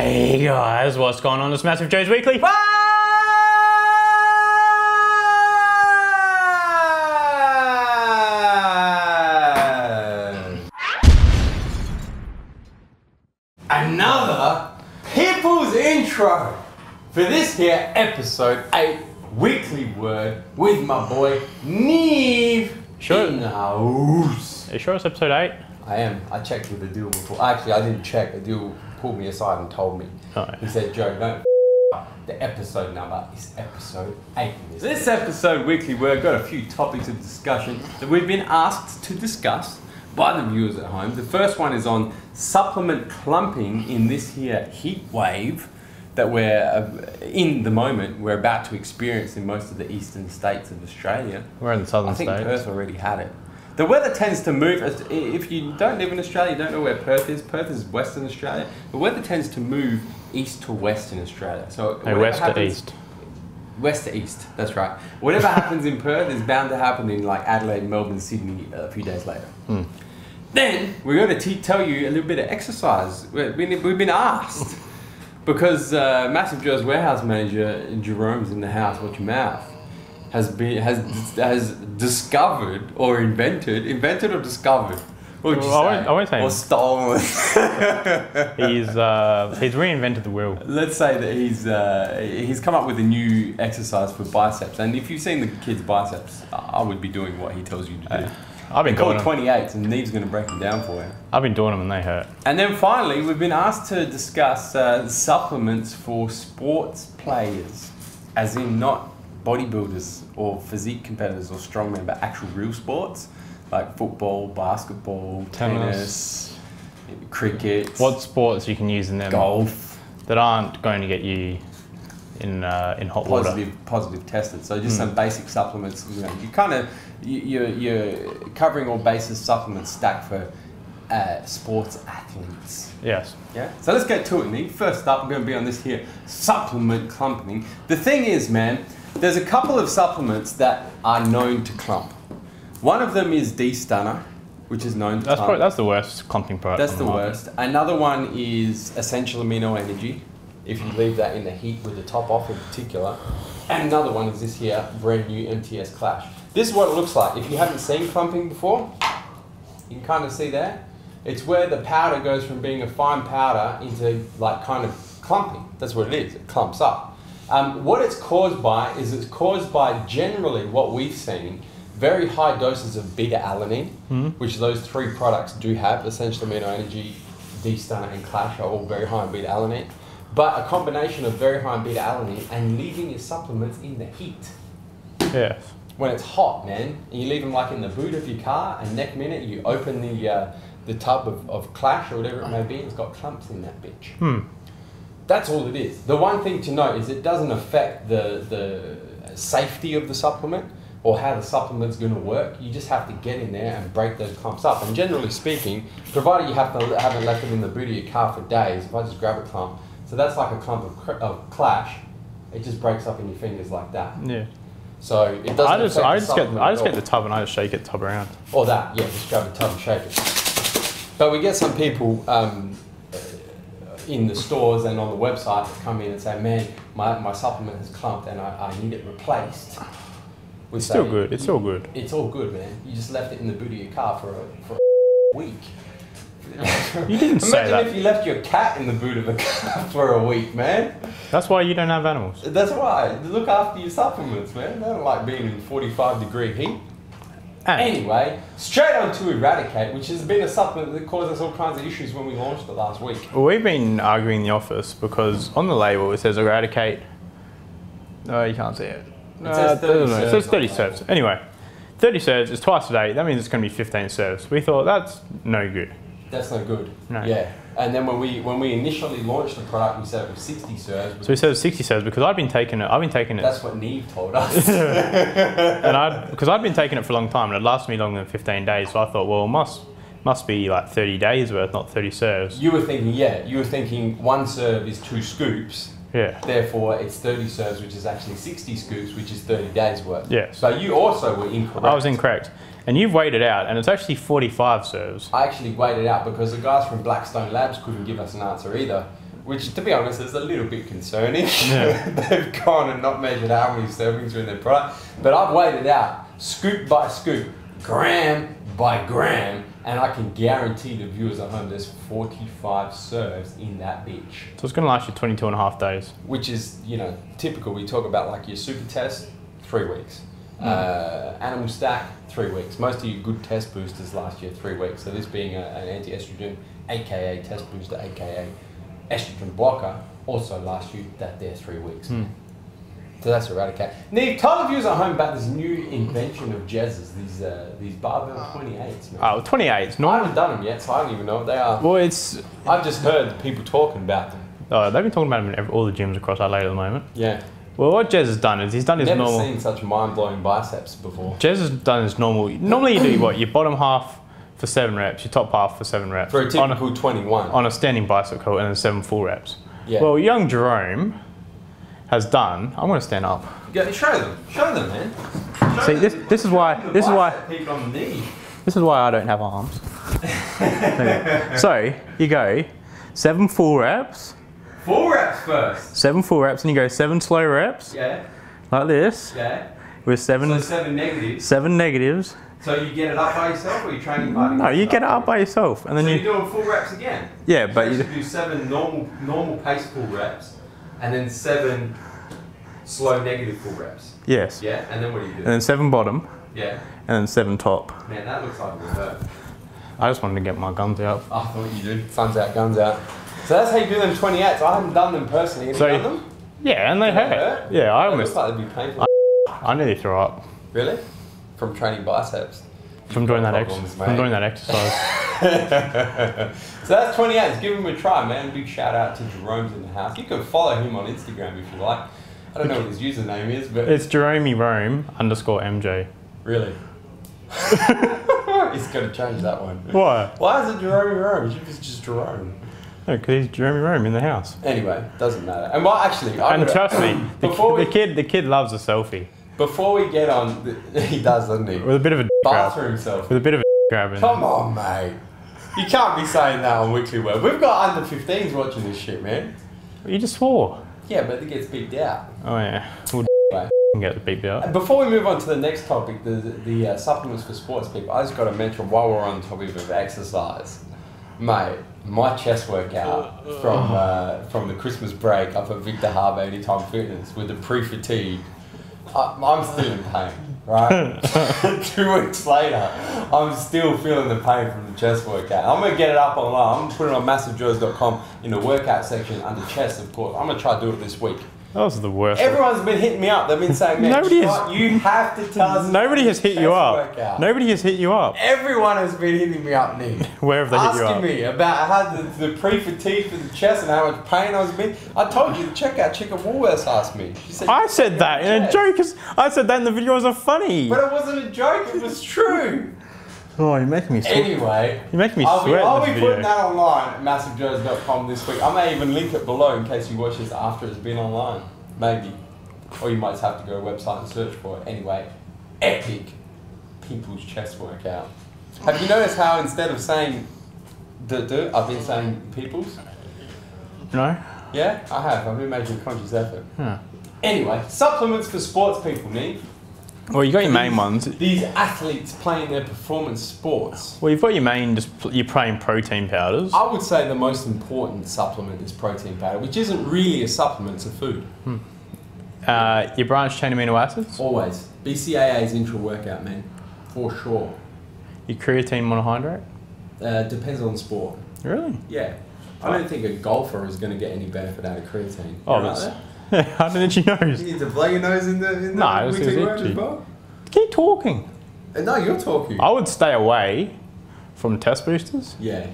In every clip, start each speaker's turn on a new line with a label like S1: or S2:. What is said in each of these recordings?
S1: Hey guys, what's going on? It's MassiveJoes Weekly.
S2: Another people's intro for this here episode 8 weekly word with my boy Neve.
S1: Sure.
S2: In the house.
S1: Are you sure it's episode 8?
S2: I am. I checked with the deal before. Actually, I didn't check. The deal pulled me aside and told me.
S1: Oh.
S2: He said, Joe, don't the episode number is episode 8. This episode weekly word got a few topics of discussion that we've been asked to discuss by the viewers at home. The first one is on supplement clumping in this here heat wave that we're in the moment we're about to experience in most of the eastern states of Australia.
S1: We're in the southern states.
S2: I think Perth already had it. The weather tends to move. If you don't live in Australia, you don't know where Perth is. Perth is Western Australia. The weather tends to move east to west in Australia. So
S1: west to east.
S2: West to east, that's right. Whatever happens in Perth is bound to happen in like Adelaide, Melbourne, Sydney a few days later. Then we're going to tell you a little bit of exercise. We've been asked because MassiveJoes warehouse manager Jerome's in the house. Watch your mouth. Has discovered or invented or discovered. What would you say?
S1: I won't say.
S2: Or stolen.
S1: He's reinvented the wheel.
S2: Let's say that he's come up with a new exercise for biceps. And if you've seen the kid's biceps, I would be doing what he tells you to do.
S1: I've been
S2: called 28s, and Neve's going to break them down for you.
S1: I've been doing them and they hurt.
S2: And then finally, we've been asked to discuss supplements for sports players, as in not bodybuilders or physique competitors or strongmen, but actual real sports like football, basketball, tennis, cricket.
S1: What sports you can use in them?
S2: Golf.
S1: That aren't going to get you in hot water.
S2: Positive tested. So just some basic supplements. You know, you're covering all bases supplements stacked for sports athletes.
S1: Yes.
S2: Yeah. So let's get to it, Neve. First up, we're going to be on this here supplement clumping. The thing is, man, there's a couple of supplements that are known to clump. One of them is D-Stunner, which is known to clump.
S1: That's the worst clumping product.
S2: That's the worst. Another one is Essential Amino Energy, if you leave that in the heat with the top off in particular. And another one is this here, brand new MTS Clash. This is what it looks like. If you haven't seen clumping before, you can kind of see there. It's where the powder goes from being a fine powder into like kind of clumping. That's what it is. It clumps up. What it's caused by is it's caused by generally what we've seen, very high doses of beta-alanine, which those three products do have. Essential Amino Energy, D-Stunner and Clash are all very high in beta-alanine. But a combination of very high in beta-alanine and leaving your supplements in the heat.
S1: Yes.
S2: When it's hot, man, and you leave them like in the boot of your car, and next minute you open the tub of Clash or whatever it may be, it's got clumps in that bitch. That's all it is. The one thing to note is it doesn't affect the safety of the supplement or how the supplement's going to work. You just have to get in there and break those clumps up. And generally speaking, provided you haven't left them in the boot of your car for days, if I just grab a clump, so that's like a clump of Clash, it just breaks up in your fingers like that.
S1: Yeah.
S2: So it doesn't
S1: I just get the tub and I just shake it tub around.
S2: Or that, yeah, just grab a tub and shake it. But we get some people in the stores and on the website that come in and say, man, my supplement has clumped and I need it replaced.
S1: It's still good. It's all good.
S2: It's all good, man. You just left it in the boot of your car for a week.
S1: You didn't say that.
S2: Imagine if you left your cat in the boot of a car for a week, man.
S1: That's why you don't have animals.
S2: That's why. Look after your supplements, man. They don't like being in 45-degree heat. Anyway, straight on to Eradicate, which has been a supplement that caused us all kinds of issues when we launched it last week.
S1: Well, we've been arguing in the office because on the label it says Eradicate. No, you can't see it.
S2: It says 30 serves.
S1: It says 30 serves. Anyway, 30 serves is twice a day. That means it's going to be 15 serves. We thought that's no good.
S2: That's no good.
S1: No.
S2: Yeah. And then when we initially launched the product, we said it was 60 serves.
S1: So we said 60 serves because I've been taking it.
S2: That's what Neve told us.
S1: And because I'd been taking it for a long time and it lasted me longer than 15 days. So I thought, well, must be like 30 days worth, not 30 serves.
S2: You were thinking one serve is 2 scoops.
S1: Yeah.
S2: Therefore, it's 30 serves, which is actually 60 scoops, which is 30 days worth.
S1: Yes.
S2: So you also were incorrect.
S1: I was incorrect. And you've weighed it out, and it's actually 45 serves.
S2: I actually weighed it out because the guys from Blackstone Labs couldn't give us an answer either. which to be honest is a little bit concerning.
S1: Yeah.
S2: They've gone and not measured how many servings are in their product. But I've weighed it out, scoop by scoop, gram by gram, and I can guarantee the viewers at home there's 45 serves in that bitch.
S1: So it's going to last you 22.5 days.
S2: Which is, you know, typical. We talk about like your super test, 3 weeks. Animal stack, 3 weeks. Most of your good test boosters last you 3 weeks. So this being an anti-estrogen, aka test booster, aka estrogen blocker, also lasts you that there 3 weeks. So that's eradicate. Neve, tell the viewers at home about this new invention of Jez's, these barbell 28s, man.
S1: Oh, 28s.
S2: I haven't done them yet, so I don't even know what they are.
S1: Well, it's...
S2: I've just heard people talking about them.
S1: Oh, they've been talking about them in all the gyms across Adelaide at the moment.
S2: Yeah.
S1: Well, what Jez has done is he's done his
S2: Never
S1: normal...
S2: seen such mind-blowing biceps before.
S1: Jez has done his normal... Normally you do what? Your bottom half for 7 reps, your top half for 7 reps.
S2: For a typical 21.
S1: On a standing bicep curl and then 7 full reps.
S2: Yeah.
S1: Well, young Jerome has done... I'm going to stand up.
S2: Yeah, show them, man.
S1: See, this is why I don't have arms. So you go 7 full reps.
S2: 4 reps first.
S1: 7 full reps, and you go 7 slow reps.
S2: Yeah.
S1: Like this.
S2: Yeah.
S1: With 7.
S2: So 7 negatives.
S1: 7 negatives.
S2: So you get it up by yourself, or you training partner?
S1: No, you get it up by yourself, and then
S2: so you're doing full reps again.
S1: Yeah, but
S2: you do 7 normal pace full reps, and then 7 slow negative full reps.
S1: Yes.
S2: Yeah, and then what do you do?
S1: And then 7 bottom.
S2: Yeah.
S1: And then 7 top.
S2: Man, that looks like a revert.
S1: I just wanted to get my guns out.
S2: I thought you did. Fun's out, guns out. So that's how you do them 28s. I haven't done them personally. Have you done them?
S1: Yeah, and they hurt. Yeah, I almost...
S2: Looks like they'd be painful.
S1: I nearly threw up.
S2: Really? From training biceps?
S1: From doing that exercise.
S2: So that's 28s. Give him a try, man. Big shout out to Jerome's in the house. You can follow him on Instagram if you like. I don't know what his username is, but...
S1: It's JeromeRome_MJ.
S2: Really? He's got to change that one.
S1: Why?
S2: Why is it Jerome Rome? It's just Jerome.
S1: No, because he's Jerome Rome in the house.
S2: Anyway, doesn't matter. And well, actually...
S1: And trust me, the kid loves a selfie.
S2: Before we get on... He does, doesn't he?
S1: With a bit of a
S2: bathroom selfie.
S1: With a bit of a grab in
S2: Come on, mate. You can't be saying that on Weekly Word. We've got under 15s watching this shit, man.
S1: You just swore.
S2: Yeah, but it gets beeped out.
S1: Oh, yeah. We'll get it beeped out.
S2: Before we move on to the next topic, the supplements for sports people, I just got to mention while we're on the topic of exercise, mate, my chest workout from the Christmas break up at Victor Harbour Anytime Fitness with the pre-fatigue, I'm still in pain, right? 2 weeks later, I'm still feeling the pain from the chest workout. I'm going to get it up online. I'm going to put it on MassiveJoes.com in the workout section under chest, of course. I'm going to try to do it this week.
S1: That was the worst.
S2: Everyone's been hitting me up. They've been saying, man, you have to tell us.
S1: Nobody has hit you up.
S2: Workout.
S1: Nobody has hit you up.
S2: Everyone has been hitting me up, Nick.
S1: Where have they hit you up?
S2: Asking me about how the pre-fatigue for the chest and how much pain I was in. I told you the checkout chick at Woolworths asked me. She said,
S1: I said that in a joke. I said that in the video. It was funny.
S2: But it wasn't a joke. It was true.
S1: Oh, you're making me sweat.
S2: Anyway,
S1: you're making me sweat.
S2: I'll be putting that online at MassiveJoes.com this week. I may even link it below in case you watch this after it's been online. Maybe. Or you might just have to go to a website and search for it. Anyway, epic people's chest workout. Have you noticed how instead of saying I've been saying people's?
S1: No.
S2: Yeah, I have. I've been making a conscious effort.
S1: Huh.
S2: Anyway, supplements for sports people, Nick.
S1: Well, you got your main ones.
S2: These athletes playing their performance sports.
S1: Well, you've got your main, you're playing protein powders.
S2: I would say the most important supplement is protein powder, which isn't really a supplement, it's a food.
S1: Your branched chain amino acids?
S2: Always. BCAA is intra-workout, man. For sure.
S1: Your creatine monohydrate?
S2: Depends on the sport.
S1: Really?
S2: Yeah. I don't think a golfer is going to get any benefit out of creatine.
S1: Oh, that's... How did you know?
S2: You need to blow your nose in the
S1: no, it's itchy. Keep talking.
S2: No, you're talking.
S1: I would stay away from test boosters.
S2: Yeah.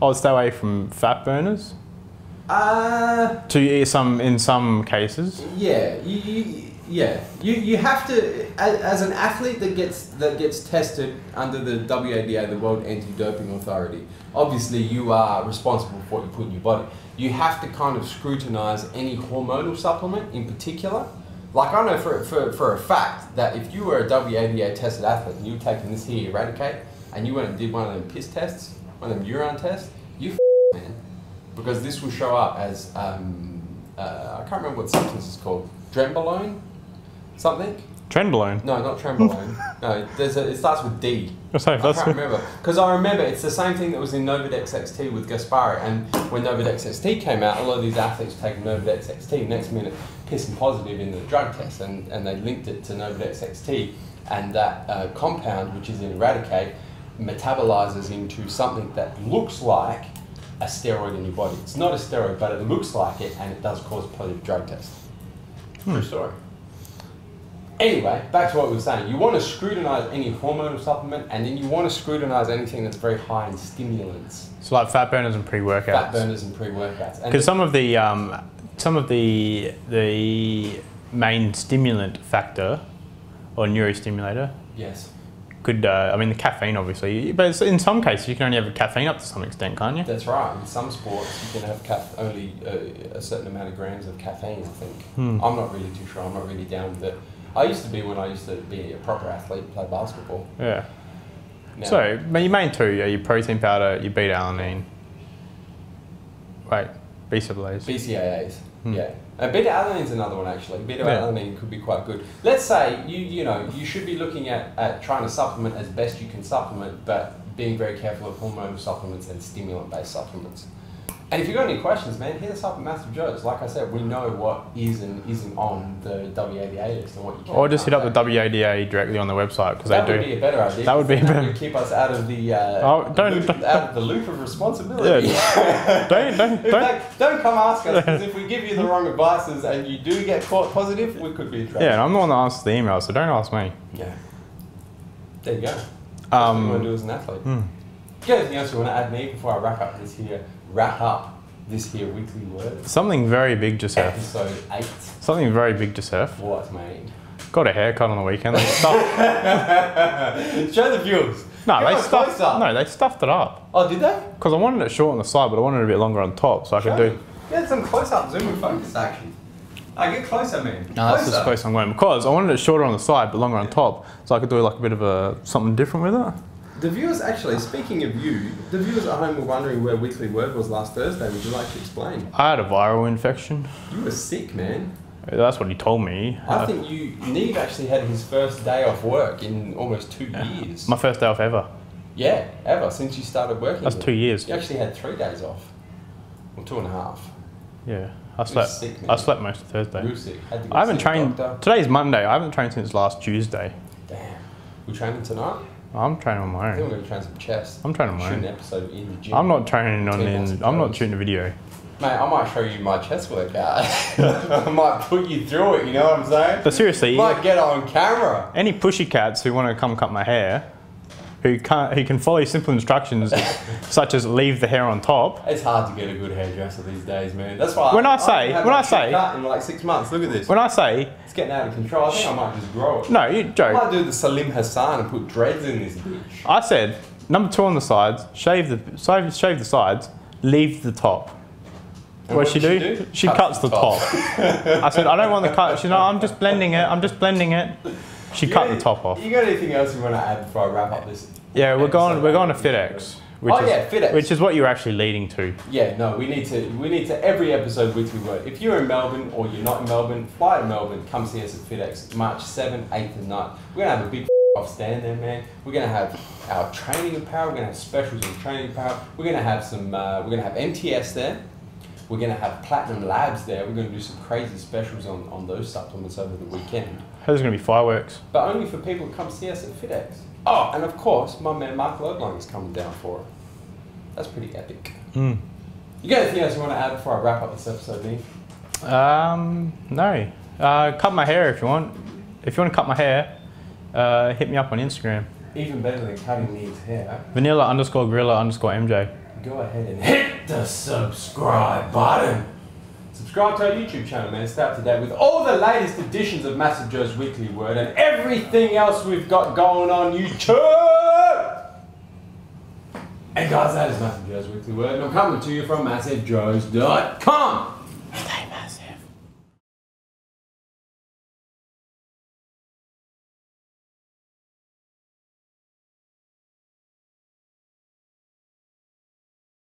S1: I would stay away from fat burners. In some cases.
S2: Yeah. You have to, as an athlete that gets tested under the WADA, the World Anti-Doping Authority. Obviously, you are responsible for what you put in your body. You have to kind of scrutinize any hormonal supplement in particular. Like I know for a fact that if you were a WADA tested athlete and you were taking this here, Eradicate, and you went and did one of them piss tests, one of them urine tests, you man. because this will show up as I can't remember what substance it's called. Trenbolone, something.
S1: Trenbolone?
S2: No, not trenbolone. No, it starts with D.
S1: Sorry,
S2: I can't remember. Because I remember it's the same thing that was in Novadex XT with Gaspari. And when Novadex XT came out, a lot of these athletes were taking Novadex XT. Next minute, pissing positive in the drug test. And they linked it to Novadex XT. And that compound, which is in Eradicate, metabolizes into something that looks like a steroid in your body. It's not a steroid, but it looks like it, and it does cause a positive drug test. True story. Anyway, back to what we were saying. You want to scrutinize any hormonal supplement, and then you want to scrutinize anything that's very high in stimulants.
S1: So like fat burners and pre-workouts.
S2: Fat burners and pre-workouts.
S1: Because some of the main stimulant factor or neurostimulator.
S2: Yes.
S1: Could I mean the caffeine obviously, but in some cases you can only have caffeine up to some extent, can't you?
S2: That's right. In some sports you can have only a certain amount of grams of caffeine, I think. I'm not really too sure. I'm not really down with it. I used to be when I used to be a proper athlete, play basketball.
S1: Yeah.
S2: Now,
S1: So your main two are your protein powder, your beta-alanine. Wait, BCAAs.
S2: BCAAs. Yeah. And beta-alanine is another one actually. Beta-alanine could be quite good. Let's say you should be looking at trying to supplement as best you can supplement, but being very careful of hormonal supplements and stimulant-based supplements. And if you've got any questions, man, hit us up at MassiveJoes. Like I said, we know what is and isn't on the WADA list and what you can.
S1: Or just hit up the WADA directly on the website because they do.
S2: That would be a better idea.
S1: That would be better.
S2: Would keep us out of the
S1: out
S2: of the loop of responsibility.
S1: Yeah.
S2: Don't come ask us, because if we give you the wrong advices and you do get caught positive, we could be in trouble.
S1: Yeah, and I'm the one that answers the email, so don't ask me.
S2: Yeah. There you go. That's what you want to do as an athlete. You got anything else you want to add, me, before I wrap up this here weekly word?
S1: Something very big, Joseph.
S2: Episode 8.
S1: Something very big, Joseph.
S2: What, mate?
S1: Got a haircut on the weekend. They stuffed.
S2: Show the viewers.
S1: No, they stuffed it up.
S2: Oh, did they?
S1: Because I wanted it short on the side, but I wanted it a bit longer on top, so I could do.
S2: Yeah, some close-up zoom and focus action. Get closer, man.
S1: No, that's as close I'm going, because I wanted it shorter on the side but longer on top, so I could do like a bit of something different with it.
S2: The viewers, actually, speaking of you, the viewers at home were wondering where Weekly Word was last Thursday. Would you like to explain?
S1: I had a viral infection.
S2: You were sick, man.
S1: That's what he told me.
S2: I think Neve actually had his first day off work in almost 2 years.
S1: My first day off ever.
S2: Yeah, ever, since you started working.
S1: That's 2 years.
S2: You actually had 3 days off. Or 2.5.
S1: Yeah. I slept most of Thursday.
S2: You were sick. Had to go
S1: I haven't
S2: see the
S1: trained.
S2: doctor.
S1: Today's Monday. I haven't trained since last Tuesday.
S2: Damn. We training tonight?
S1: I'm training on my
S2: I think
S1: own.
S2: we're going to train some chest.
S1: I'm training on my
S2: Shoot
S1: own.
S2: an episode in the gym.
S1: I'm not training I'm not shooting a video.
S2: Mate, I might show you my chest workout. I might put you through it, you know what I'm saying?
S1: But seriously,
S2: Might get it on camera.
S1: any pushy cats who want to come cut my hair, who can follow simple instructions such as leave the hair on top.
S2: It's hard to get a good hairdresser these days, man. That's why
S1: When I
S2: haven't
S1: say-
S2: cut in like 6 months. Look at this.
S1: When I say,
S2: It's getting out of control. I think I might just grow it.
S1: no, you
S2: I
S1: joke.
S2: might do the Salim Hassan and put dreads in this bitch.
S1: I said, number 2 on the sides, shave the sides, leave the top.
S2: And
S1: What she
S2: does
S1: do? She cuts the top. I said, I don't want the cut. She's like, I'm just blending it. She cut the top off.
S2: You got anything else you want to add before I wrap up this?
S1: Yeah, we're going to FitX.
S2: FitX.
S1: Which is what you're actually leading to.
S2: Yeah, no, we need to every episode Weekly Word. If you're in Melbourne or you're not in Melbourne, fly to Melbourne, come see us at FitX, March 7th, 8th and 9th. We're going to have a big off stand there, man. We're going to have our training apparel, we're going to have specials on training apparel, we're going to have we're going to have MTS there, we're going to have Platinum Labs there, we're going to do some crazy specials on those supplements over the weekend.
S1: There's going to be fireworks.
S2: But only for people who come see us at FitX. Oh, and of course, my man Mark Loblang is coming down for it. That's pretty epic. You got anything else you want to add before I wrap up this episode, Neve?
S1: No. Cut my hair if you want. If you want to cut my hair, hit me up on Instagram.
S2: Even better than cutting Neve's hair,
S1: Vanilla_gorilla_MJ.
S2: go ahead and hit the subscribe button. Subscribe to our YouTube channel, man. Stay up to date with all the latest editions of MassiveJoes Weekly Word and everything else we've got going on YouTube. And guys, that is MassiveJoes Weekly Word. And I'm coming to you from MassiveJoes.com.